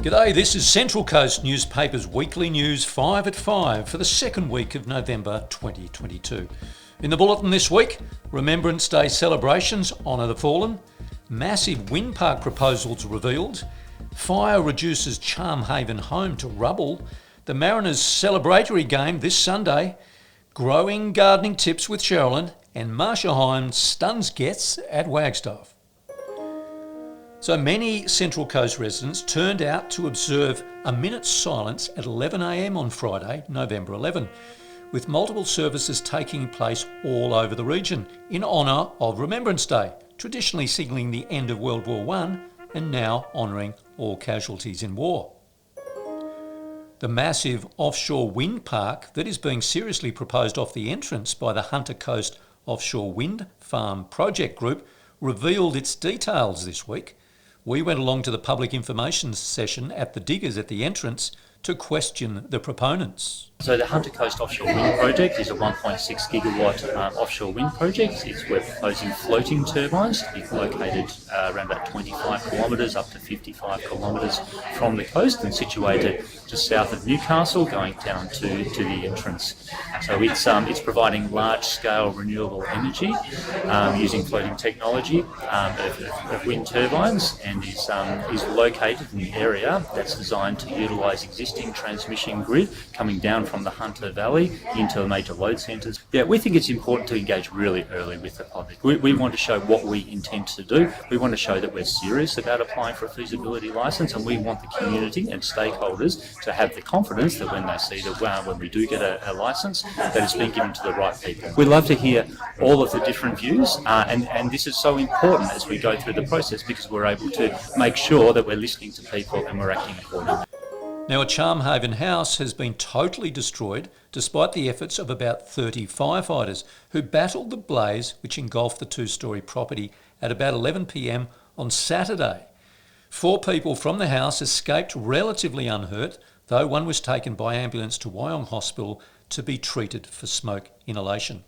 G'day, this is Central Coast Newspaper's weekly news 5 at 5 for the second week of November 2022. In the bulletin this week, Remembrance Day celebrations honour the fallen, massive wind park proposals revealed, fire reduces Charmhaven home to rubble, the Mariners' celebratory game this Sunday, growing gardening tips with Cheralyn, and Marcia Hines stuns guests at Waggstaffe. So many Central Coast residents turned out to observe a minute's silence at 11 a.m. on Friday, November 11, with multiple services taking place all over the region in honour of Remembrance Day, traditionally signalling the end of World War I and now honouring all casualties in war. The massive offshore wind park that is being seriously proposed off the entrance by the Hunter Coast Offshore Wind Farm Project Group revealed its details this week. We went along to the public information session at the diggers at the entrance to question the proponents. So the Hunter Coast Offshore Wind Project is a 1.6 gigawatt offshore wind project. We're proposing floating turbines to be located around about 25 kilometres up to 55 kilometres from the coast and situated just south of Newcastle, going down to the entrance. So it's providing large-scale renewable energy using floating technology of wind turbines, and is located in the area that's designed to utilise existing transmission grid coming down from the Hunter Valley into the major load centres. Yeah, we think it's important to engage really early with the public. We want to show what we intend to do. We want to show that we're serious about applying for a feasibility licence, and we want the community and stakeholders to have the confidence that when they see that when we do get a licence, that it's been given to the right people. We love to hear all of the different views, and this is so important as we go through the process, because we're able to make sure that we're listening to people and we're acting accordingly. Now, a Charmhaven house has been totally destroyed despite the efforts of about 30 firefighters who battled the blaze which engulfed the two-storey property at about 11 p.m. on Saturday. 4 people from the house escaped relatively unhurt, though one was taken by ambulance to Wyong Hospital to be treated for smoke inhalation.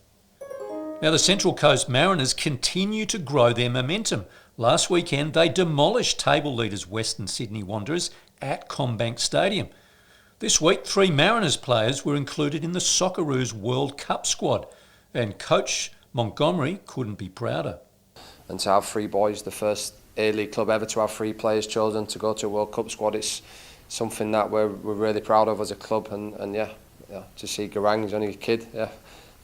Now, the Central Coast Mariners continue to grow their momentum. Last weekend, they demolished table leaders Western Sydney Wanderers at Combank Stadium. This week, 3 Mariners players were included in the Socceroos World Cup squad, and coach Montgomery couldn't be prouder. And to have 3 boys, the first A-League club ever to have 3 players chosen to go to a World Cup squad, it's something that we're really proud of as a club. And to see Garang, he's only a kid, I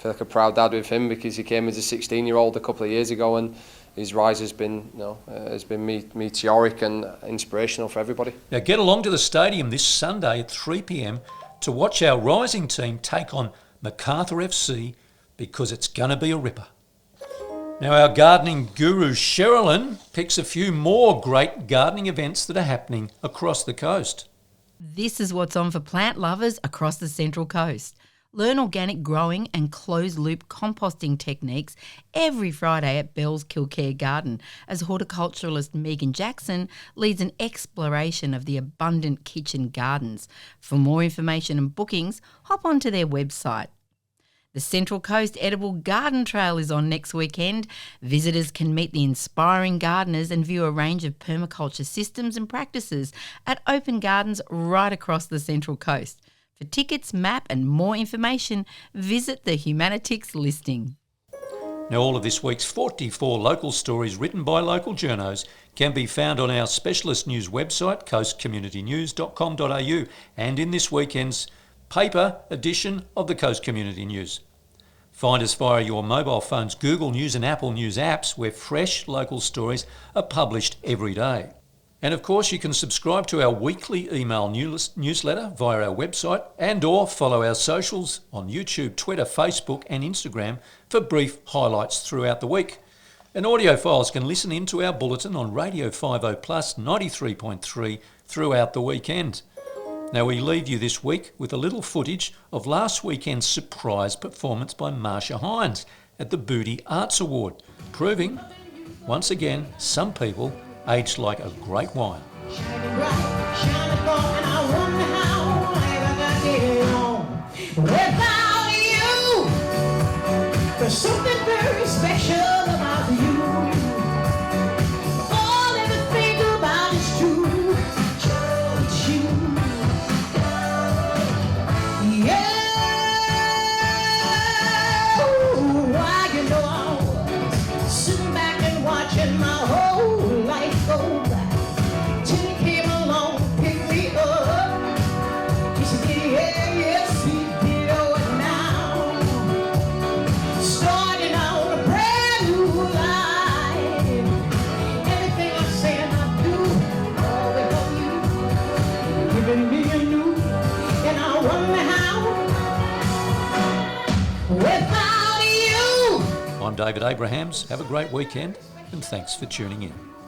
feel like a proud dad with him, because he came as a 16-year-old a couple of years ago, and his rise has been meteoric and inspirational for everybody. Now get along to the stadium this Sunday at 3 p.m. to watch our rising team take on MacArthur FC, because it's going to be a ripper. Now our gardening guru Cheralyn picks a few more great gardening events that are happening across the coast. This is what's on for plant lovers across the Central Coast. Learn organic growing and closed-loop composting techniques every Friday at Bell's Kilcare Garden as horticulturalist Megan Jackson leads an exploration of the abundant kitchen gardens. For more information and bookings, hop onto their website. The Central Coast Edible Garden Trail is on next weekend. Visitors can meet the inspiring gardeners and view a range of permaculture systems and practices at open gardens right across the Central Coast. For tickets, map and more information, visit the Humanitics listing. Now, all of this week's 44 local stories written by local journos can be found on our specialist news website, coastcommunitynews.com.au, and in this weekend's paper edition of the Coast Community News. Find us via your mobile phone's Google News and Apple News apps, where fresh local stories are published every day. And of course, you can subscribe to our weekly email newsletter via our website, and or follow our socials on YouTube, Twitter, Facebook and Instagram for brief highlights throughout the week. And audiophiles can listen in to our bulletin on Radio 50 Plus 93.3 throughout the weekend. Now we leave you this week with a little footage of last weekend's surprise performance by Marcia Hines at the Booty Arts Award, proving, once again, some people aged like a great wine. Shining bright, shining bright, and I wonder how I ever got here on. Without you, there's something very special about you. All I ever think about is true. David Abrahams. Have a great weekend and thanks for tuning in.